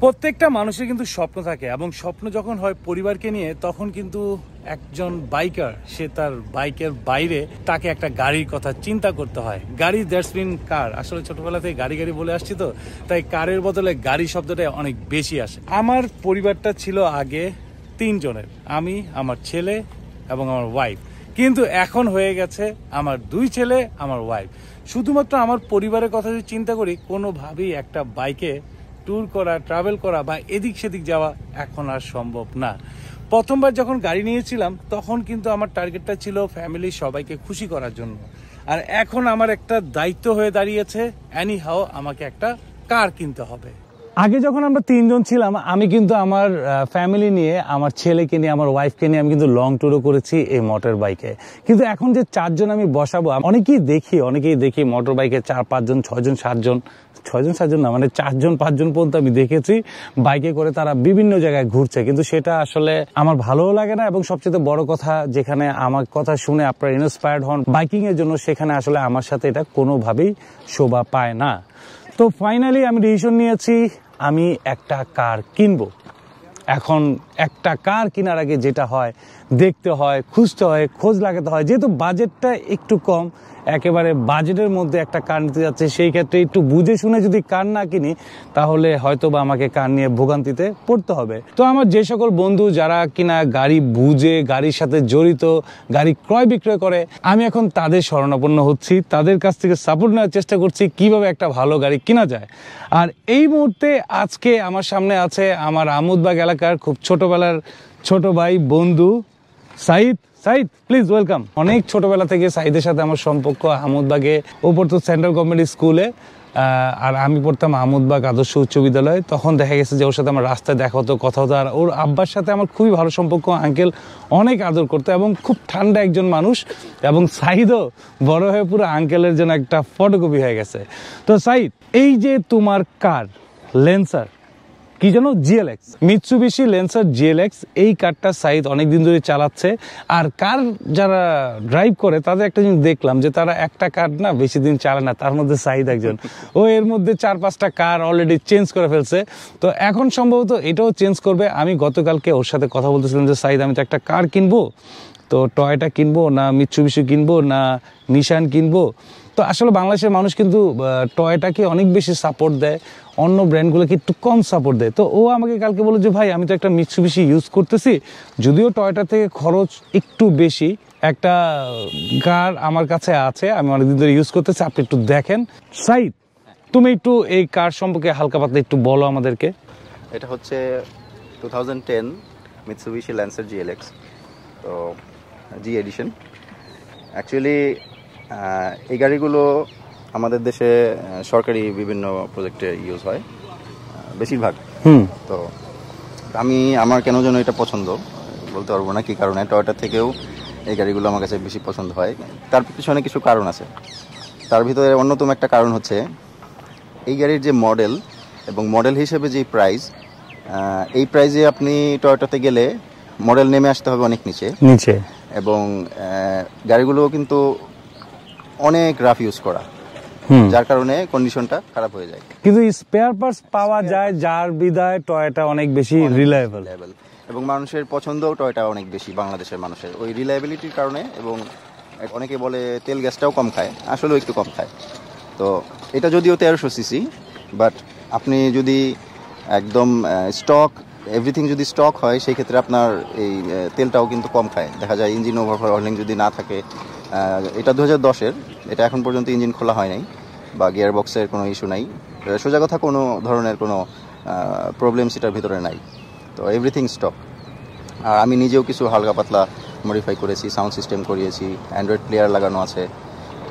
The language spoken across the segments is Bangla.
প্রত্যেকটা মানুষের কিন্তু স্বপ্ন থাকে এবং স্বপ্ন যখন হয় পরিবারকে নিয়ে তখন কিন্তু একজন বাইকার সে তার বাইকের বাইরে তাকে একটা গাড়ির কথা চিন্তা করতে হয়। গাড়ি দ্যাটস মিন কার। আসলে ছোটবেলা থেকে গাড়ি গাড়ি বলে আসছি তো, তাই কারের বদলে গাড়ি শব্দটা অনেক বেশি আসে। আমার পরিবারটা ছিল আগে 3 জনের, আমি, আমার ছেলে এবং আমার ওয়াইফ। কিন্তু এখন হয়ে গেছে আমার 2 ছেলে, আমার ওয়াইফ। শুধুমাত্র আমার পরিবারের কথা যদি চিন্তা করি, কোনোভাবেই একটা বাইকে ট্যুর করা, ট্রাভেল করা বা এদিক সেদিক যাওয়া এখন আর সম্ভব না। প্রথমবার যখন গাড়ি নিয়েছিলাম তখন কিন্তু আমার টার্গেটটা ছিল ফ্যামিলির সবাইকে খুশি করার জন্য। আর এখন আমার একটা দায়িত্ব হয়ে দাঁড়িয়েছে, এনি হাও আমাকে একটা কার কিনতে হবে। আগে যখন আমরা 3 জন ছিলাম, আমি কিন্তু আমার ফ্যামিলি নিয়ে, আমার ছেলেকে নিয়ে, আমার ওয়াইফকে নিয়ে আমি কিন্তু লং ট্যুরও করেছি এই মোটর বাইকে। কিন্তু এখন যে 4 জন আমি বসাবো, অনেকেই দেখি মোটর বাইকে 4-5 জন, 6 জন, 7 জন, 6 জন 7 জন না, মানে 4 জন 5 জন পর্যন্ত আমি দেখেছি বাইকে করে তারা বিভিন্ন জায়গায় ঘুরছে। কিন্তু সেটা আসলে আমার ভালোও লাগে না, এবং সবচেয়ে বড় কথা, যেখানে আমার কথা শুনে আপনারা ইন্সপায়ার্ড হন বাইকিং এর জন্য, সেখানে আসলে আমার সাথে এটা কোনোভাবেই শোভা পায় না। তো ফাইনালি আমি ডিসিশন নিয়েছি, আমি একটা কার কিনবো। এখন একটা কার কেনার আগে যেটা হয়, দেখতে হয়, খুঁজতে হয়, খোঁজ লাগাতে হয়। যেহেতু বাজেটটা একটু কম, একেবারে বাজেটের মধ্যে একটা কার নিতে যাচ্ছে, সেই ক্ষেত্রে একটু বুঝে শুনে যদি কার না কিনি, তাহলে হয়তো বা আমাকে কার নিয়ে ভোগান্তিতে পড়তে হবে। তো আমার যে সকল বন্ধু যারা কিনা গাড়ি বুঝে, গাড়ির সাথে জড়িত, গাড়ি ক্রয় বিক্রয় করে, আমি এখন তাদের শরণাপন্ন হচ্ছি, তাদের কাছ থেকে সাপোর্ট নেওয়ার চেষ্টা করছি কিভাবে একটা ভালো গাড়ি কেনা যায়। আর এই মুহূর্তে আজকে আমার সামনে আছে আমার আমোদবাগ এলাকার খুব ছোটবেলার ছোট ভাই, বন্ধু সাইদ। Saeed, please welcome. অনেক ছোটবেলা থেকে সাইদের সাথে আমার সম্পর্ক। আমোদবাগে ও পড়তো সেন্ট্রাল গভর্নমেন্ট স্কুলে, আর আমি পড়তাম আমোদবাগ আদর্শ উচ্চ বিদ্যালয়ে। তখন দেখা গেছে যে ওর সাথে আমার রাস্তায় দেখা হতো, কথা হতো। আর ওর আব্বার সাথে আমার খুবই ভালো সম্পর্ক। আঙ্কেল অনেক আদর করতো এবং খুব ঠান্ডা একজন মানুষ। এবং সাইদও বড় হয়ে পুরো আঙ্কেলের জন্য একটা ফটোকপি হয়ে গেছে। তো সাইদ, এই যে তোমার কার ল্যান্সার, কি জানো, জিএলএক্স, মিৎসুবিশি ল্যান্সার জিএলএক্স, এই কারটা সাইদ অনেকদিন ধরে চালাচ্ছে। আর কার যারা ড্রাইভ করে তাদের একটা জিনিস দেখলাম, যে তারা একটা কার না বেশি দিন চালায় না। তার মধ্যে সাইদ একজন। ও এর মধ্যে 4-5টা কার অলরেডি চেঞ্জ করে ফেলছে। তো এখন সম্ভবত এটাও চেঞ্জ করবে। আমি গতকালকে ওর সাথে কথা বলতেছিলাম যে সাইদ, আমি তো একটা কার কিনবো, তো টয়োটা কিনবো না মিৎসুবিশি কিনবো না নিশান কিনবো। তো আসলে বাংলাদেশের মানুষ কিন্তু টয়োটাকে অনেক বেশি সাপোর্ট দেয়, অন্য ব্র্যান্ডগুলোকে একটু কম সাপোর্ট দেয়। তো ও আমাকে কালকে বলল যে ভাই, আমি তো একটা মিৎসুবিশি ইউজ করতেছি, যদিও টয়োটা থেকে খরচ একটু বেশি, একটা কার আমার কাছে আছে, আমি অনেকদিন ধরে ইউজ করতেছি, আপনি একটু দেখেন। সাইদ, তুমি একটু এই কার সম্পর্কে হালকা পাতলা একটু বলো আমাদেরকে। এটা হচ্ছে 2010 মিৎসুবিশি ল্যান্সার জিএলএক্স, তো জি এডিশন। অ্যাকচুয়ালি এই গাড়িগুলো আমাদের দেশে সরকারি বিভিন্ন প্রজেক্টে ইউজ হয় বেশিরভাগ। তো আমার কেন যেন এটা পছন্দ, বলতে পারবো না কি কারণে। টয়োটা থেকেও এই গাড়িগুলো আমার কাছে বেশি পছন্দ হয়। তার পিছনে কিছু কারণ আছে। তার ভিতরে অন্যতম একটা কারণ হচ্ছে এই গাড়ির যে মডেল, এবং মডেল হিসেবে যে প্রাইস, এই প্রাইসে আপনি টয়োটাতে গেলে মডেল নেমে আসতে হবে অনেক নিচে। এবং গাড়িগুলো কিন্তু অনেক রাফ ইউজ করা, যার কারণে কন্ডিশনটা খারাপ হয়ে যায়। কিন্তু স্পেয়ার পার্টস পাওয়া যায়, যার বিদায় টয়োটা অনেক বেশি রিলায়েবল, এবং মানুষের পছন্দও টয়োটা অনেক বেশি বাংলাদেশের মানুষের ওই রিলায়েবিলিটির কারণে। এবং অনেকে বলে তেল গ্যাসটাও কম খায়, আসলেও একটু কম খায়। তো এটা যদিও 1300 সিসি, বাট আপনি যদি একদম স্টক এভরিথিং যদি স্টক হয়, সেই ক্ষেত্রে আপনার এই তেলটাও কিন্তু কম খায়। দেখা যায় ইঞ্জিন ওভারহলিং যদি না থাকে। এটা 2010-এর, এটা এখন পর্যন্ত ইঞ্জিন খোলা হয় নাই বা গিয়ার বক্সের কোনো ইস্যু নাই। সোজা কথা, কোনো ধরনের কোনো প্রবলেম সেটার ভিতরে নাই। তো এভরিথিং স্টক। আর আমি নিজেও কিছু হালকা পাতলা মডিফাই করেছি, সাউন্ড সিস্টেম করিয়েছি, অ্যান্ড্রয়েড প্লেয়ার লাগানো আছে।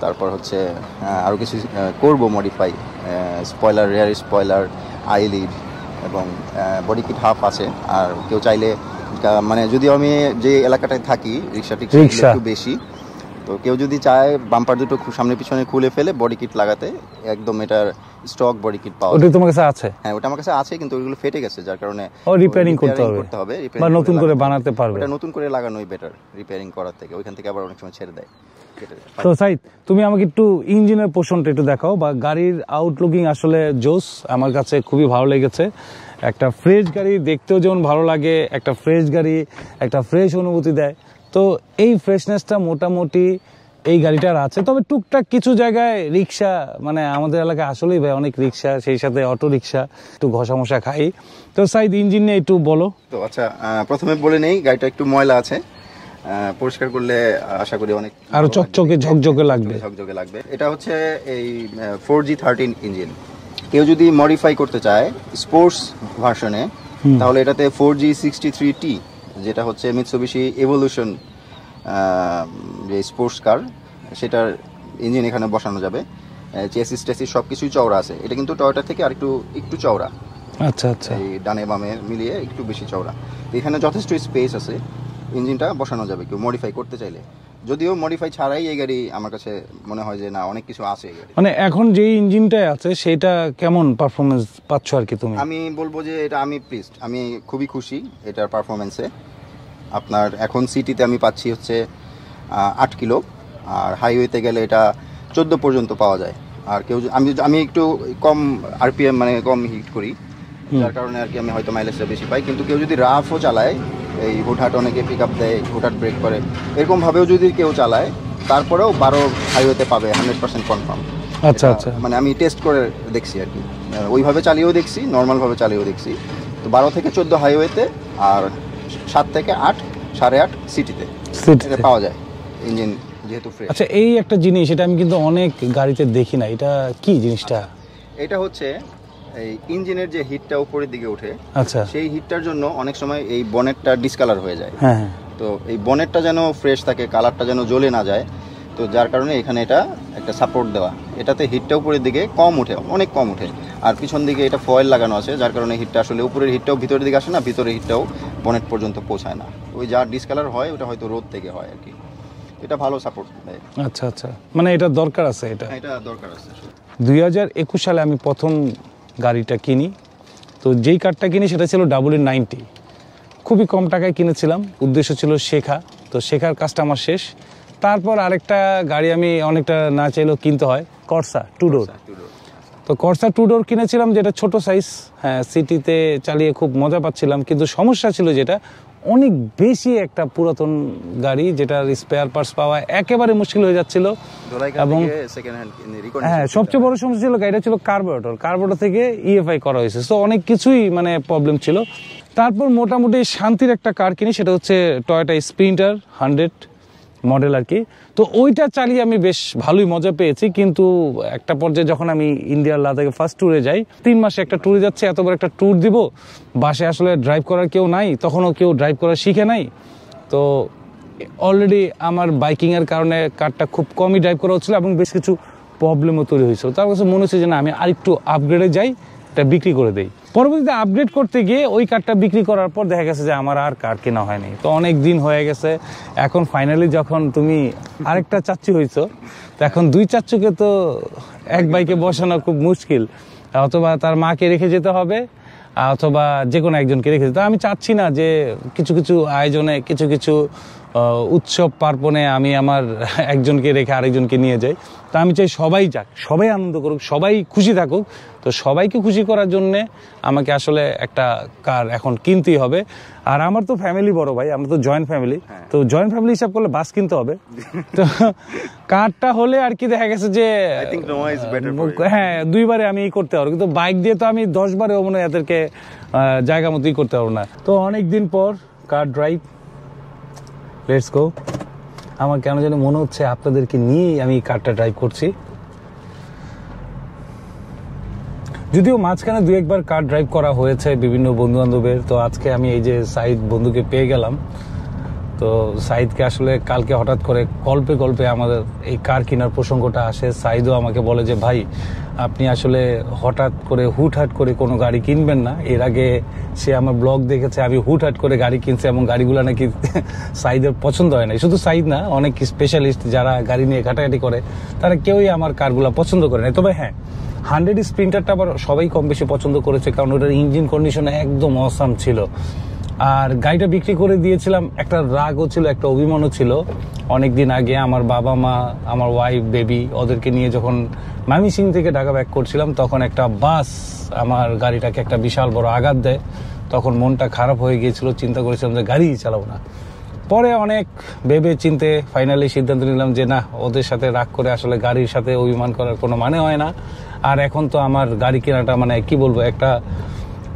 তারপর হচ্ছে আরও কিছু করবো modify, spoiler, rare spoiler, eyelid, এবং বডি কিট হাফ আছে। আর কেউ চাইলে, মানে যদিও আমি যে এলাকাটায় থাকি রিক্সা একটু বেশি, তো কেউ যদি চায় বাম্পার দুটো সামনে পিছনে খুলে ফেলে বডি কিট লাগাতে, একদম এটার স্টক বডি কিট পাওয়া যায়। ওটা তোমার কাছে আছে? হ্যাঁ, ওটা আমার কাছে আছে, কিন্তু ওইগুলো ফেটে গেছে, যার কারণে রিপেয়ারিং করতে হবে বা নতুন করে বানাতে পারবে। ওটা নতুন করে লাগানোই বেটার রিপেয়ারিং করার থেকে। ওইখান থেকে আবার অনেক সময় ছেড়ে দেয়। তো সাইদ, তুমি আমাকে একটু ইঞ্জিনের পোর্শনটা একটু দেখাও, বা গাড়ির আউটলুকিং আসলে জোস, আমার কাছে খুবই ভালো লেগেছে। একটা ফ্রেশ গাড়ি দেখতেও যেমন ভালো লাগে, একটা ফ্রেশ গাড়ি একটা ফ্রেশ অনুভূতি দেয়। তো এই ফ্রেশনেসটা মোটামুটি এই গাড়িটার আছে। তবে টুকটাক কিছু জায়গায় রিক্সা, মানে আমাদের এলাকায় আসলেই ভাই অনেক রিক্সা, সেই সাথে অটো রিক্সা একটু ঘষা মশা খাই। তো সাইদ ইঞ্জিন নিয়ে একটু বলো তো। আচ্ছা, প্রথমে বলে নেই গাড়িটা একটু ময়লা আছে, পরিষ্কার করলে আশা করি অনেক আরো চকচকে ঝকঝকে লাগবে। এটা হচ্ছে এই 4G13 ইঞ্জিন। কেউ যদি মডিফাই করতে চায় স্পোর্টস ভার্সনে, তাহলে এটাতে 4G63T, যেটা হচ্ছে মিৎসুবিশি এভলিউশন যে স্পোর্টস কার, সেটার ইঞ্জিন এখানে বসানো যাবে। চেসিস টেসিস সব কিছুই চওড়া আছে। এটা কিন্তু টয়োটা থেকে আর একটু চওড়া। আচ্ছা আচ্ছা, এই ডানে বামে মিলিয়ে একটু বেশি চওড়া। এখানে যথেষ্ট স্পেস আছে, ইঞ্জিনটা বসানো যাবে কেউ মডিফাই করতে চাইলে। যদিও মডিফাই ছাড়াই এই গাড়ি আমার কাছে মনে হয় যে না, অনেক কিছু আছে এই গাড়ি। মানে এখন যে ইঞ্জিনটা আছে সেটা কেমন পারফরমেন্স পাচ্ছ আর কি তুমি? আমি বলবো যে এটা আমি প্লিজড, আমি খুবই খুশি এটার পারফরমেন্সে। আপনার এখন সিটিতে আমি পাচ্ছি হচ্ছে 8 কিলো, আর হাইওয়েতে গেলে এটা 14 পর্যন্ত পাওয়া যায়। আর কেউ আমি একটু কম আরপিএম মানে কম হিট করি, যার কারণে আর কি আমি হয়তো মাইলেজটা বেশি পাই। কিন্তু কেউ যদি রাফও চালায়, এই হুটহাট অনেকে পিক আপ দেয়, হুটহাট ব্রেক করে, এরকমভাবেও যদি কেউ চালায়, তারপরেও 12 হাইওয়েতে পাবে 100% কনফার্ম। আচ্ছা আচ্ছা, মানে আমি টেস্ট করে দেখছি আর কি, ওইভাবে চালিয়েও দেখছি, নর্মালভাবে চালিয়েও দেখছি। তো 12 থেকে 14 হাইওয়েতে, আর 7 থেকে 8, 8.5 সিটিতে এটা পাওয়া যায় ইঞ্জিন, যেহেতু ফ্রেশ। আচ্ছা, এই একটা জিনিস, এটা আমি কিন্তু অনেক গাড়িতে দেখি না, এটা কি জিনিসটা? এটা হচ্ছে এই ইঞ্জিনের যে হিটটা উপরের দিকে ওঠে, আচ্ছা, সেই হিটটার জন্য অনেক সময় এই বনেটটা ডিসকালার হয়ে যায়। হ্যাঁ হ্যাঁ। তো এই বনেটটা যেন ফ্রেশ থাকে, কালারটা যেন জ্বলে না যায়, তো যার কারণে এখানে এটা একটা সাপোর্ট দেওয়া। এটাতে হিটটা উপরের দিকে কম ওঠে, অনেক কম ওঠে। আর পিছন দিকে এটা ফয়েল লাগানো আছে, যার কারণে হিটটা আসলে উপরের হিটটাও ভিতরের দিকে আসে না, ভিতরের হিটটাও বনেট পর্যন্ত পৌঁছায় না। ওই যা ডিসকালার হয় ওটা হয়তো রোদ থেকে হয় আর কি। এটা ভালো সাপোর্ট দেয়। আচ্ছা আচ্ছা, মানে এটা দরকার আছে, এটা দরকার আছে। 2021 সালে আমি প্রথম গাড়িটা কিনি। তো যেই কারটা কিনি সেটা ছিল WD-90, খুবই কম টাকায় কিনেছিলাম। উদ্দেশ্য ছিল শেখা, তো শেখার কাজটা আমার শেষ। তারপর আরেকটা গাড়ি আমি অনেকটা না চাইলেও কিনতে হয়, কর্সা টু ডোর। তো কর্সা টু ডোর কিনেছিলাম, যেটা ছোট সাইজ। হ্যাঁ, সিটিতে চালিয়ে খুব মজা পাচ্ছিলাম, কিন্তু সমস্যা ছিল যেটা অনেক বেশি একটা পুরাতন গাড়ি, যেটার স্পেয়ার পার্টস পাওয়া একেবারে মুশকিল হয়ে যাচ্ছিল। এবং হ্যাঁ, সবচেয়ে বড় সমস্যা ছিল গাড়িটা ছিল কার্বোরেটর থেকে EFI করা হয়েছে, তো অনেক কিছুই মানে প্রবলেম ছিল। তারপর মোটামুটি শান্তির একটা কার কিনি, সেটা হচ্ছে টয়োটা স্প্রিন্টার 100 মডেল আর কি। তো ওইটা চালিয়ে আমি বেশ ভালোই মজা পেয়েছি। কিন্তু একটা পর্যায়ে যখন আমি ইন্ডিয়ার লাদাখে ফার্স্ট ট্যুরে যাই, 3 মাসে একটা ট্যুরে যাচ্ছে, এত বড় একটা ট্যুর দিব, বাসে আসলে ড্রাইভ করার কেউ নাই, তখনও কেউ ড্রাইভ করা শিখে নাই। তো অলরেডি আমার বাইকিংয়ের কারণে কারটা খুব কমই ড্রাইভ করা হচ্ছিল, এবং বেশ কিছু প্রবলেমও তৈরি হয়েছিল। তার কাছে মনে হচ্ছে যে না, আমি আরেকটু আপগ্রেডে যাই, এটা বিক্রি করে দেই। পরবর্তীতে আপগ্রেড করতে গিয়ে ওই কারটা বিক্রি করার পর দেখা গেছে যে আমার আর কার কেনা হয়নি। তো অনেক দিন হয়ে গেছে, এখন ফাইনালি যখন তুমি আরেকটা চাচ্চু হয়েছো, তো এখন 2 চাচ্চুকে তো এক বাইকে বসানো খুব মুশকিল। অথবা তার মাকে রেখে যেতে হবে, অথবা যে কোনো একজনকে রেখে যেতে। আমি চাচ্ছি না যে কিছু কিছু আয়োজনে, কিছু কিছু উৎসব পার্বণে আমি আমার একজনকে রেখে আরেকজনকে নিয়ে যাই। তো আমি চাই সবাই যাক, সবাই আনন্দ করুক, সবাই খুশি থাকুক। তো সবাইকে খুশি করার জন্যে আমাকে আসলে একটা কার এখন কিনতেই হবে। আর আমার তো ফ্যামিলি বড় ভাই, আমরা তো জয়েন্ট ফ্যামিলি, তো জয়েন্ট ফ্যামিলি হিসাব করলে বাস কিনতে হবে। তো কারটা হলে আর কি দেখা গেছে যে হ্যাঁ, 2 বারে আমি করতে পারবো, কিন্তু বাইক দিয়ে তো আমি 10 বারেও মনে হয় এদেরকে জায়গা মতোই করতে পারবো না। তো অনেকদিন পর কার ড্রাইভ, লেটস গো। আমার কেন যেন মনে হচ্ছে আপনাদেরকে নিয়েই আমি কারটা ড্রাইভ করছি। যদিও মাঝখানে 2-1 বার কার ড্রাইভ করা হয়েছে বিভিন্ন বন্ধু বান্ধবের। তো আজকে আমি এই যে সাইদ বন্ধুকে পেয়ে গেলাম, তো সাইদকে আসলে কালকে হঠাৎ করে গল্পে আমাদের এই কার কেনার প্রসঙ্গটা আসে। সাইদও আমাকে বলে যে ভাই, আপনি আসলে হঠাৎ করে হুটহাট করে কোনো গাড়ি কিনবেন না। এর আগে সে আমার ব্লগ দেখেছে, আমি হুটহাট করে গাড়ি কিনছি, এবং গাড়িগুলো নাকি সাইদের পছন্দ হয় না। শুধু সাইদ না, অনেক স্পেশালিস্ট যারা গাড়ি নিয়ে ঘাটাঘাটি করে, তারা কেউই আমার কারগুলো পছন্দ করে না। তবে হ্যাঁ, 100 স্প্রিন্টারটা আবার সবাই কম বেশি পছন্দ করেছে, কারণ ওটার ইঞ্জিন কন্ডিশন একদম অসাম ছিল। আর গাড়িটা বিক্রি করে দিয়েছিলাম, একটা রাগও ছিল, একটা অভিমানও ছিল। অনেকদিন আগে আমার বাবা মা, আমার ওয়াইফ, বেবি ওদেরকে নিয়ে যখন ময়মনসিংহ থেকে ঢাকা ব্যাক করছিলাম, তখন একটা বাস আমার গাড়িটাকে একটা বিশাল বড় আঘাত দেয়। তখন মনটা খারাপ হয়ে গিয়েছিল, চিন্তা করেছিলাম যে গাড়ি চালাবো না। পরে অনেক ভেবে চিনতে ফাইনালি সিদ্ধান্ত নিলাম যে না, ওদের সাথে রাগ করে আসলে গাড়ির সাথে অভিমান করার কোনো মানে হয় না। আর এখন তো আমার গাড়ি কেনাটা মানে কি বলবো, একটা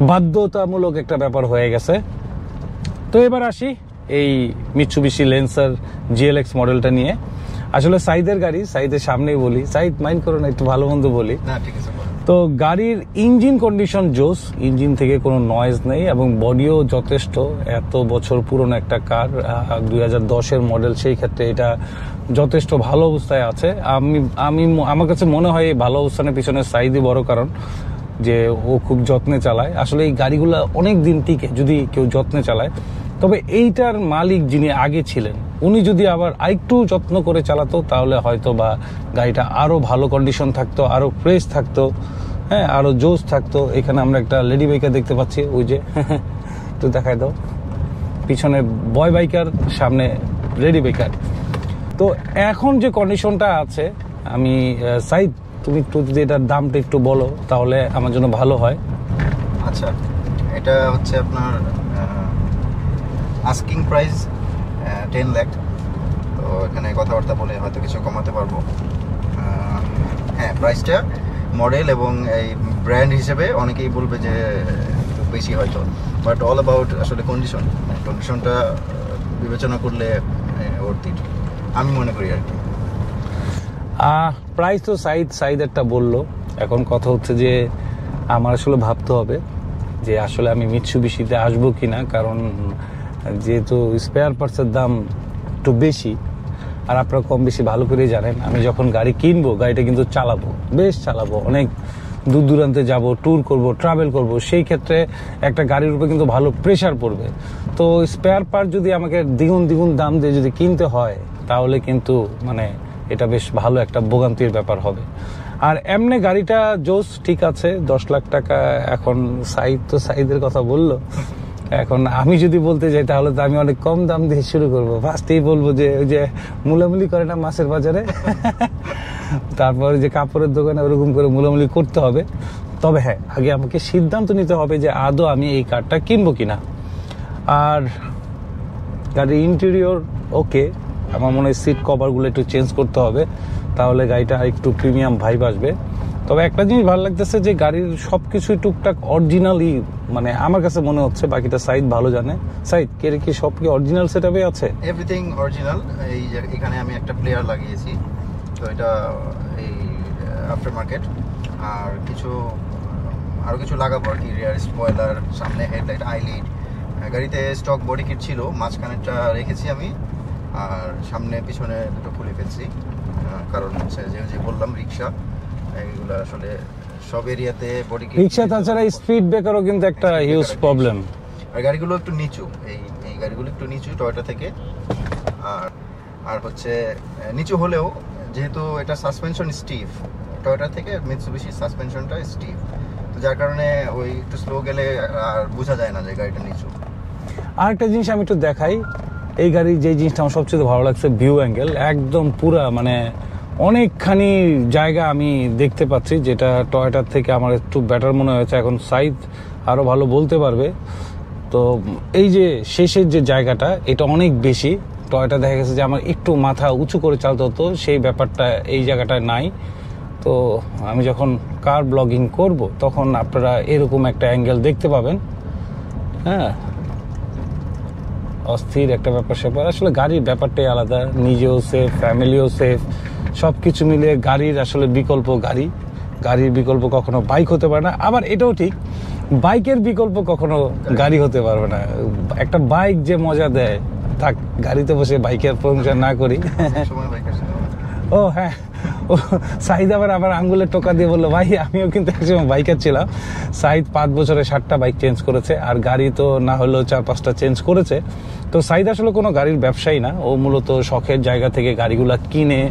বাধ্যতামূলক একটা ব্যাপার হয়ে গেছে। তো এবার আসি এই মিৎসুবিশি ল্যান্সার GLX মডেলটা নিয়ে। আসলে সাইদের গাড়ি, সাইদের সামনেই বলি, সাইদ মাইন্ড করো না, একটু ভালো মন্দ বলি। তো গাড়ির ইঞ্জিন কন্ডিশন জোস, ইঞ্জিন থেকে কোনো নয়েজ নেই এবং বডিও যথেষ্ট। এত বছর পুরনো একটা কার, 2010-এর মডেল, সেই ক্ষেত্রে এটা যথেষ্ট ভালো অবস্থায় আছে। আমার কাছে মনে হয় এই ভালো অবস্থানের পিছনে সাইদই বড় কারণ, যে ও খুব যত্নে চালায়। আসলে এই গাড়িগুলো অনেক দিন টিকে যদি কেউ যত্নে চালায়। তবে এইটার মালিক যিনি আগে ছিলেন, উনি যদি আবার আরেকটু যত্ন করে চালাতো, তাহলে হয়তো বা গাড়িটা আরো ভালো কন্ডিশন থাকতো, আরো ফ্রেশ থাকতো, হ্যাঁ, আরো জোস থাকতো। এখানে আমরা একটা লেডি বাইকার দেখতে পাচ্ছি, ওই যে তো দেখাই দাও, পিছনে বয় বাইকার, সামনে লেডি বাইকার। তো এখন যে কন্ডিশনটা আছে, আমি সাইদ, তুমি একটু যদি এটার দামটা একটু বলো তাহলে আমার জন্য ভালো হয়। আচ্ছা, এটা হচ্ছে আপনার আস্কিং প্রাইস 10 লাখ। তো এখানে কথাবার্তা বলে হয়তো কিছু কমাতে পারবো। হ্যাঁ, প্রাইসটা মডেল এবং এই ব্র্যান্ড হিসেবে অনেকেই বলবে যে একটু বেশি হয়তো, বাট অল অ্যাবাউট আসলে কন্ডিশনটা বিবেচনা করলে অর্থিত আমি মনে করি আর কি। প্রাইস তো সাইদ একটা বললো। এখন কথা হচ্ছে যে আমার আসলে ভাবতে হবে যে আসলে আমি মিৎসুবিশিতে আসবো কিনা, কারণ যেহেতু স্পেয়ার পার্টসের দাম একটু বেশি। আর আপনারা কম বেশি ভালো করেই জানেন, আমি যখন গাড়ি কিনবো, গাড়িটা কিন্তু চালাবো, বেশ চালাবো, অনেক দূর দূরান্তে যাব, ট্যুর করব, ট্রাভেল করব, সেই ক্ষেত্রে একটা গাড়ির উপরে কিন্তু ভালো প্রেশার পড়বে। তো স্পেয়ার পার্ট যদি আমাকে দ্বিগুণ দাম দিয়ে যদি কিনতে হয়, তাহলে কিন্তু মানে এটা বেশ ভালো একটা ভোগান্তির ব্যাপার হবে। আর এমনি গাড়িটা জোস, ঠিক আছে, 10 লাখ টাকা। এখন সাইদের কথা বললো, এখন আমি যদি বলতে যাই তাহলে তো আমি অনেক কম দাম দিয়ে শুরু করবো। ফার্স্টেই বলবো যে ওই যে মুলামুলি করে না মাছের বাজারে, তারপরে যে কাপড়ের দোকানে ওরকম করে মুলামুলি করতে হবে। তবে হ্যাঁ, আগে আমাকে সিদ্ধান্ত নিতে হবে যে আদৌ আমি এই কারটা কিনবো কিনা। আর গাড়ির ইন্টেরিয়র ওকে, আমার মনে হয় সিট কভারগুলো একটু চেঞ্জ করতে হবে, তাহলে গাড়িটা একটু প্রিমিয়াম ভাইব আসবে। তবে একটা জিনিস ভালো লাগতেছে যে গাড়ির সবকিছুই টুকটাক অরিজিনালি, মানে আমার কাছে মনে হচ্ছে, বাকিটা সাইদ ভালো জানে। সাইদ কি সব কি অরিজিনাল সেটআপে আছে? Everything original. এই যে এখানে আমি একটা প্লেয়ার লাগিয়েছি, তো এটা এই আফটার মার্কেট। আর আরো কিছু লাগাবো আর কি, রিয়ার স্পয়লার, সামনে হেডলাইট, আইলাইট। গাড়িতে স্টক বডি কিট ছিল, মাঝখানেরটা রেখেছি আমি, আর সামনে পিছনে দুটো খুলে ফেলছি। কারণ হচ্ছে যে বললাম রিক্সা, এইগুলো আসলে সব এরিয়াতে বডি কিট। রিক্সা তাছাড়া স্পিড ব্রেকারও কিন্তু একটা হিউজ প্রবলেম। আর গাড়িগুলো একটু নিচু, এই গাড়িগুলো একটু নিচু টয়োটা থেকে। আর হচ্ছে নিচু হলেও যেহেতু এটা সাসপেনশন স্টিফ, টয়োটা থেকে মিৎসুবিশি সাসপেনশনটা স্টিফ, তো যার কারণে ওই একটু স্লো গেলে আর বোঝা যায় না যে গাড়িটা নিচু। আরেকটা জিনিস আমি একটু দেখাই, এই গাড়ির যে জিনিসটা আমার সবচেয়ে ভালো লাগছে, ভিউ অ্যাঙ্গেল একদম পুরা, মানে অনেকখানি জায়গা আমি দেখতে পাচ্ছি, যেটা টয়োটার থেকে আমার একটু বেটার মনে হয়েছে। এখন সাইদ আরো ভালো বলতে পারবে। তো এই যে শেষের যে জায়গাটা, এটা অনেক বেশি। টয়োটা দেখা গেছে যে আমার একটু মাথা উঁচু করে চালতে হতো, সেই ব্যাপারটা এই জায়গাটায় নাই। তো আমি যখন কার ব্লগিং করব, তখন আপনারা এরকম একটা অ্যাঙ্গেল দেখতে পাবেন। হ্যাঁ, অস্থির একটা ব্যাপার স্যাপার। আসলে গাড়ির ব্যাপারটাই আলাদা, নিজেও সেফ, ফ্যামিলিও সেফ, সবকিছু মিলিয়ে গাড়ির আসলে বিকল্প গাড়ির বিকল্প কখনো বাইক হতে পারে না। আবার এটাও ঠিক, বাইকের বিকল্প কখনো গাড়ি হতে পারবে না। একটা বাইক যে মজা দেয়, থাক, গাড়িতে বসে বাইকের প্রশংসা না করি। ও হ্যাঁ, ও সাইদ আবার আঙ্গুলে টোকা দিয়ে বললো, ভাই আমিও কিন্তু একসময় বাইকার ছিলাম। সাইদ 5 বছরে 7টা বাইক চেঞ্জ করেছে, আর গাড়ি তো না হলেও 4-5টা চেঞ্জ করেছে। তো সাইদ আসলে কোনো গাড়ির ব্যবসায়ী না, ও মূলত শখের জায়গা থেকে গাড়িগুলা কিনে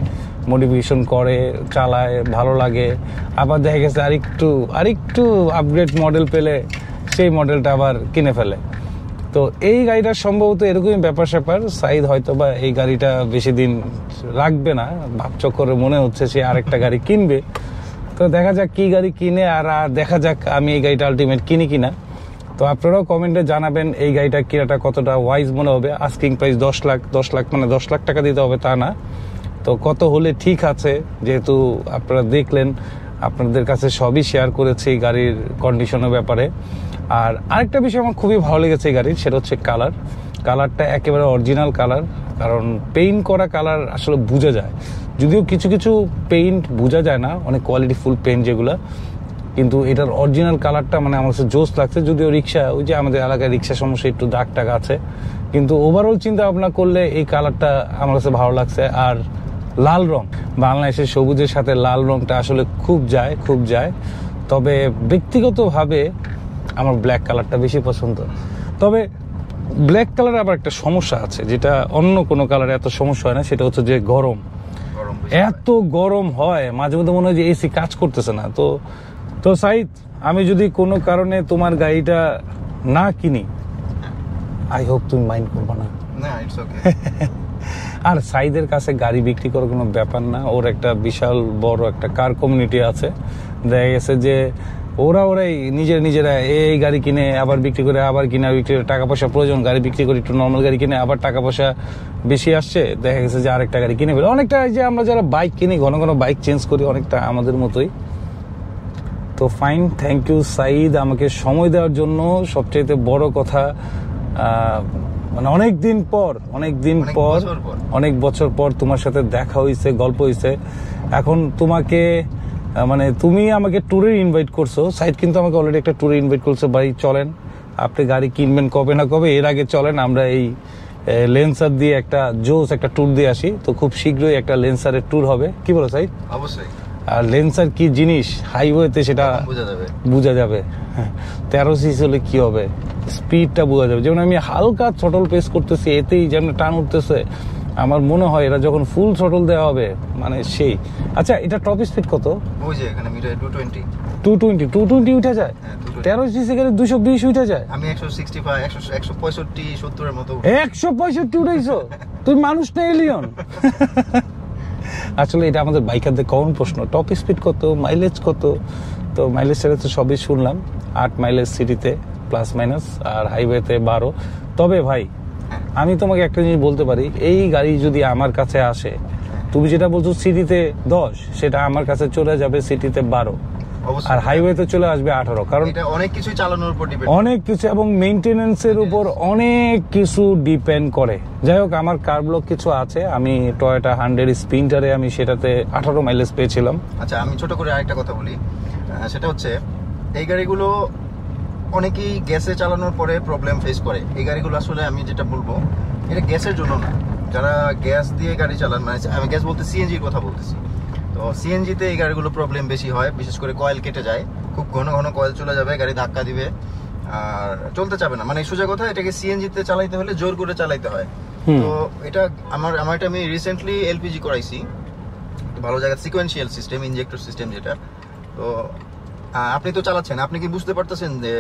মডিফিকেশন করে, চালায়, ভালো লাগে। আবার দেখা গেছে আরেকটু আপগ্রেড মডেল পেলে সেই মডেলটা আবার কিনে ফেলে। তো এই গাড়িটা সম্ভবত এরকমই ব্যাপার স্যাপার। সাইদ হয়তো বা এই গাড়িটা বেশি দিন রাখবে না, ভাবচক্করে মনে হচ্ছে সে আরেকটা গাড়ি কিনবে। তো দেখা যাক কি গাড়ি কিনে, আর দেখা যাক আমি এই গাড়িটা আলটিমেট কিনি কিনা। তো আপনারাও কমেন্টে জানাবেন এই গাড়িটা কেনাটা কতটা ওয়াইজ মনে হবে। আস্কিং প্রাইস 10 লাখ, 10 লাখ মানে 10 লাখ টাকা দিতে হবে তা না, তো কত হলে ঠিক আছে, যেহেতু আপনারা দেখলেন, আপনাদের কাছে সবই শেয়ার করেছি গাড়ির কন্ডিশনের ব্যাপারে। আর আরেকটা বিষয় আমার খুবই ভালো লেগেছে এই গাড়ির, সেটা হচ্ছে কালারটা একেবারে অরিজিনাল কালার। কারণ পেইন্ট করা কালার আসলে বোঝা যায়, যদিও কিছু কিছু পেইন্ট বোঝা যায় না, অনেক কোয়ালিটিফুল পেইন্ট যেগুলো, কিন্তু এটার অরিজিনাল কালারটা মানে আমার কাছে জোস লাগছে। যদিও রিক্সা, ওই যে আমাদের এলাকায় রিক্সা সমস্যা একটু দাগ টাগ আছে, কিন্তু ওভারঅল চিন্তা ভাবনা করলে এই কালারটা আমার কাছে ভালো লাগছে। আর লাল রং, বাংলাদেশের সবুজের সাথে লাল রংটা আসলে খুব যায়। তবে ব্যক্তিগতভাবে আমার ব্ল্যাক কালারটা বেশি পছন্দ। তবে ব্ল্যাক কালারে আবার একটা সমস্যা আছে, যেটা অন্য কোনো কালারে এত সমস্যা হয় না, সেটা হচ্ছে যে গরম এত গরম হয়, মাঝে মধ্যে মনে হয় যে এসি কাজ করতেছে না। তো সাইদ, আমি যদি কোনো কারণে তোমার গাড়িটা না কিনি, আই হোপ তুমি মাইন্ড করবে না। আর সাইদের কাছে গাড়ি বিক্রি করার কোনো ব্যাপার না, ওর একটা বিশাল বড় একটা কার কমিউনিটি আছে। দেখা গেছে যে ওরাই নিজেরা এই গাড়ি কিনে আবার বিক্রি করে, আবার কিনে বিক্রি করে, টাকা পয়সা প্রয়োজন, গাড়ি বিক্রি করে একটু নর্মাল গাড়ি কিনে, আবার টাকা পয়সা বেশি আসছে, দেখা গেছে যে আরেকটা গাড়ি কিনে ফেলে। অনেকটা যে আমরা যারা বাইক কিনি, ঘন ঘন বাইক চেঞ্জ করি, অনেকটা আমাদের মতোই। তো ফাইন, থ্যাংক ইউ সাইদ আমাকে সময় দেওয়ার জন্য। সবচেয়ে বড় কথা, মানে অনেক বছর পর তোমার সাথে দেখা হয়েছে, গল্প হয়েছে। এখন তোমাকে মানে তুমি আমাকে ট্যুরে ইনভাইট করছো, সাইদ কিন্তু আমাকে অলরেডি একটা ট্যুরে ইনভাইট করছো, ভাই চলেন, আপনি গাড়ি কিনবেন কবে না কবে, এর আগে চলেন আমরা এই লেন্সার দিয়ে একটা ট্যুর দিয়ে আসি। তো খুব শীঘ্রই একটা লেন্সারের ট্যুর হবে, কি বলো সাইদ? অবশ্যই। আর লেন্সার কি জিনিস হাইওয়েতে সেটা বোঝা যাবে। 13 সিসি হলে কি হবে, স্পিডটা বোঝা যাবে। যেমন আমি হালকা থ্রটল প্রেস করতেছি, এতেই যেমন টান উঠতেছে, আমার মনে হয় এটা যখন ফুল থ্রটল দেওয়া হবে মানে সেই। আচ্ছা, এটা টপ স্পিড কত? ওই যে এখানে মিটারে 220 উঠে যায়। 13 সিসি গাড়ি 220 উঠে যায়। আমি 165 165 70 এর মতো 165 উঠাইছো? তুই মানুষ না এলিয়ন? আসলে এটা আমাদের বাইকারদের কমন প্রশ্ন, টপ স্পিড কত, মাইলেজ কত? তো মাইলেজ ছাড়া তো সবই শুনলাম, 8 মাইলেজ সিটিতে প্লাস মাইনাস, আর হাইওয়েতে 12। তবে ভাই, আমি তোমাকে একটা জিনিস বলতে পারি, এই গাড়ি যদি আমার কাছে আসে, তুমি যেটা বলছো সিটিতে 10, সেটা আমার কাছে চলে যাবে সিটিতে 12, আর হাইওয়েতে চলে আসবে 18। কারণ অনেক কিছু চালানোর উপর ডিপেন্ড, অনেক কিছু, এবং মেইনটেনেন্সের উপর অনেক কিছু ডিপেন্ড করে। যাই হোক, আমার কার ব্লক কিছু আছে, আমি টয়োটা 100 স্প্রিন্টারে আমি সেটাতে 18 মাইলেজ পেয়েছিলাম। আচ্ছা, আমি ছোট করে আরেকটা কথা বলি, সেটা হচ্ছে এই গাড়িগুলো অনেকেই গ্যাসে চালানোর পরে প্রবলেম ফেস করে। এই গাড়িগুলো আসলে আমি যেটা বলবো, এটা গ্যাসের জন্য না। যারা গ্যাস দিয়ে গাড়ি চালান, মানে আমি গ্যাস বলতে সিএনজির কথা বলতেছি, তো সিএনজিতে এই গাড়িগুলো প্রবলেম বেশি হয়, বিশেষ করে কয়েল কেটে যায়, খুব ঘন ঘন কয়েল চলে যাবে, গাড়ি ধাক্কা দিবে আর চলতে চাবে না। মানে সোজা কথা, এটাকে সিএনজিতে চালাইতে হলে জোর করে চালাইতে হয়। তো এটা এটা আমি রিসেন্টলি এলপিজি করাইছি, ভালো জায়গা, সিকোয়েন্সিয়াল সিস্টেম, ইনজেক্টর সিস্টেম যেটা। তো আপনি তো চালাচ্ছেন, আপনি কি বুঝতে পারতেছেন যে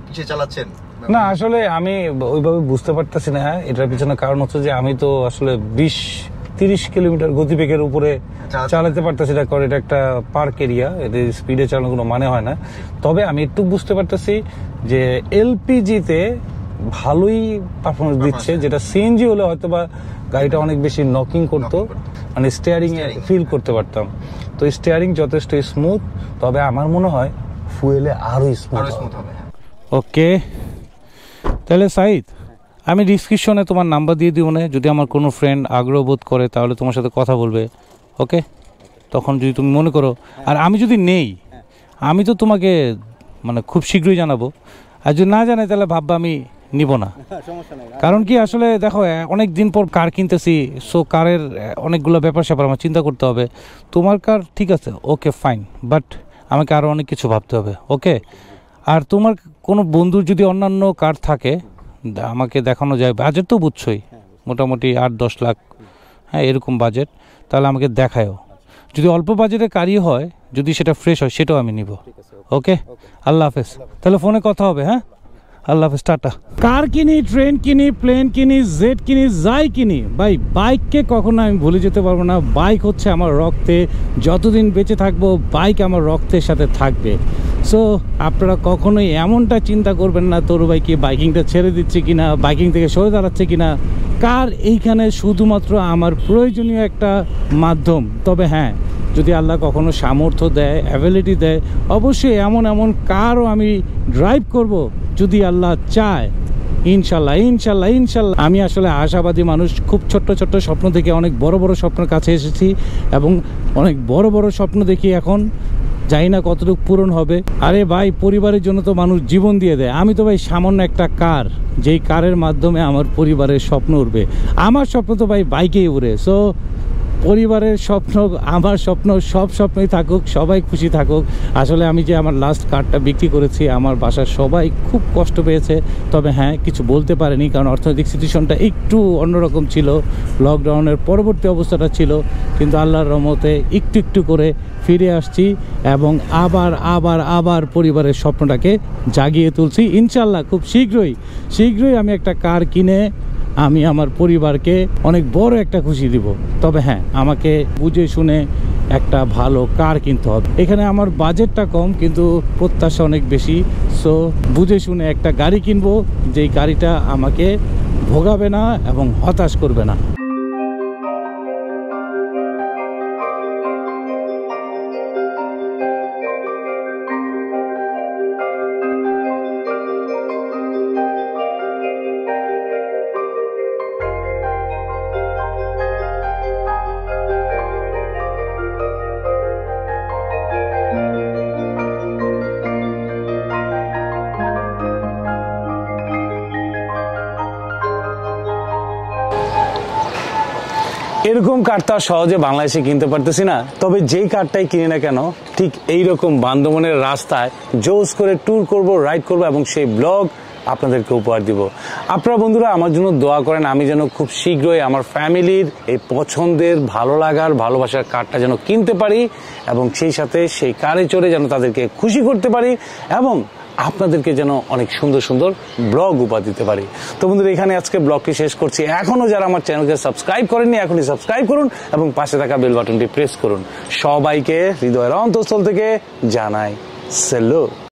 কিসে চালাচ্ছেন? না, আসলে আমি ওইভাবে বুঝতে পারতেছি না। এটার পিছনে কারণ হচ্ছে যে আমি তো আসলে 20-30 কিলোমিটার গতিবেগের উপরে চালাতে পারতেছি না, কারণ এটা একটা পার্ক এরিয়া, এদের স্পিডে চালানোর কোনো মানে হয় না। তবে আমি একটু বুঝতে পারতেছি যে এলপিজিতে ভালোই পারফরমেন্স দিচ্ছে, যেটা সিএনজি হলে হয়তো বা গাড়িটা অনেক বেশি নকিং করতো, মানে স্টিয়ারিং এ ফিল করতে পারতাম। তো স্টিয়ারিং যথেষ্ট স্মুথ, তবে আমার মনে হয় ফুয়েলে আরো স্মুথ হবে। ওকে, তাহলে সাইদ, আমি ডিসক্রিপশনে তোমার নাম্বার দিয়ে দিব না, যদি আমার কোনো ফ্রেন্ড আগ্রহ বোধ করে তাহলে তোমার সাথে কথা বলবে। ওকে, তখন যদি তুমি মনে করো, আর আমি যদি নেই, আমি তো তোমাকে মানে খুব শীঘ্রই জানাবো। আর যদি না জানাই তাহলে ভাববা আমি নিব না। কারণ কি, আসলে দেখো, অনেক দিন পর কার কিনতেছি, সো কারের অনেকগুলো ব্যাপার স্যাপার আমার চিন্তা করতে হবে। তোমার কার ঠিক আছে, ওকে ফাইন, বাট আমাকে আরও অনেক কিছু ভাবতে হবে। ওকে, আর তোমার কোনো বন্ধুর যদি অন্যান্য কার থাকে, আমাকে দেখানো যায়, বাজেট তো বুঝছোই, মোটামুটি 8-10 লাখ, হ্যাঁ এরকম বাজেট, তাহলে আমাকে দেখায়ও। যদি অল্প বাজেটের কারই হয়, যদি সেটা ফ্রেশ হয়, সেটাও আমি নিব। ওকে, আল্লাহ হাফেজ, তাহলে ফোনে কথা হবে। হ্যাঁ, আল্লাহ হাফেজ, টাটা। কার কিনি, ট্রেন কিনি, প্লেন কিনি, জেট কিনি, যাই কিনি ভাই, বাইককে কখনো আমি ভুলে যেতে পারবো না। বাইক হচ্ছে আমার রক্তে, যতদিন বেঁচে থাকবো বাইক আমার রক্তের সাথে থাকবে। সো আপনারা কখনোই এমনটা চিন্তা করবেন না তরু ভাই কি বাইকিংটা ছেড়ে দিচ্ছে কিনা, বাইকিং থেকে সরে দাঁড়াচ্ছে কিনা। কার এইখানে শুধুমাত্র আমার প্রয়োজনীয় একটা মাধ্যম। তবে হ্যাঁ, যদি আল্লাহ কখনো সামর্থ্য দেয়, অ্যাবিলিটি দেয়, অবশ্যই এমন এমন কারও আমি ড্রাইভ করব যদি আল্লাহ চায়। ইনশাল্লাহ ইনশাল্লাহ ইনশাল্লাহ। আমি আসলে আশাবাদী মানুষ, খুব ছোট্ট ছোট্ট স্বপ্ন থেকে অনেক বড় বড় স্বপ্নের কাছে এসেছি এবং অনেক বড় বড় স্বপ্ন দেখি। এখন জানি না কতটুকু পূরণ হবে। আরে ভাই, পরিবারের জন্য তো মানুষ জীবন দিয়ে দেয়। আমি তো ভাই সামান্য একটা কার, যেই কারের মাধ্যমে আমার পরিবারের স্বপ্ন উঠবে। আমার স্বপ্ন তো ভাই বাইকেই উড়ে। সো পরিবারের স্বপ্ন, আমার স্বপ্ন, সব স্বপ্নই থাকুক, সবাই খুশি থাকুক। আসলে আমি যে আমার লাস্ট কারটা বিক্রি করেছি, আমার বাসার সবাই খুব কষ্ট পেয়েছে। তবে হ্যাঁ, কিছু বলতে পারেনি, কারণ অর্থনৈতিক সিচুয়েশনটা একটু অন্যরকম ছিল, লকডাউনের পরবর্তী অবস্থাটা ছিল। কিন্তু আল্লাহর রহমতে একটু একটু করে ফিরে আসছি এবং আবার আবার আবার পরিবারের স্বপ্নটাকে জাগিয়ে তুলছি। ইনশাল্লাহ খুব শীঘ্রই আমি একটা কার কিনে আমি আমার পরিবারকে অনেক বড় একটা খুশি দিব। তবে হ্যাঁ, আমাকে বুঝে শুনে একটা ভালো কার কিনতে হবে। এখানে আমার বাজেটটা কম কিন্তু প্রত্যাশা অনেক বেশি। সো বুঝে শুনে একটা গাড়ি কিনবো, যেই গাড়িটা আমাকে ভোগাবে না এবং হতাশ করবে না। এরকম কার তো সহজে বাংলাদেশে কিনতে পারতেছি না। তবে যেই কারটাই কিনি না কেন, ঠিক এইরকম বান্দরবনের রাস্তায় জোস করে ট্যুর করব, রাইড করব এবং সেই ব্লগ আপনাদেরকে উপহার দিব। আপনারা বন্ধুরা আমার জন্য দোয়া করেন, আমি যেন খুব শীঘ্রই আমার ফ্যামিলির এই পছন্দের, ভালো লাগার, ভালোবাসার কারটা যেন কিনতে পারি এবং সেই সাথে সেই কারে চড়ে যেন তাদেরকে খুশি করতে পারি এবং আপনাদেরকে যেন অনেক সুন্দর সুন্দর ব্লগ উপহার দিতে পারি। তো বন্ধুরা, এখানে আজকে ব্লগটি শেষ করছি। এখনো যারা আমার চ্যানেলকে সাবস্ক্রাইব করেননি, এখনই সাবস্ক্রাইব করুন এবং পাশে থাকা বেল বাটনটি প্রেস করুন। সবাইকে হৃদয়ের অন্তঃস্থল থেকে জানাই সেলুট।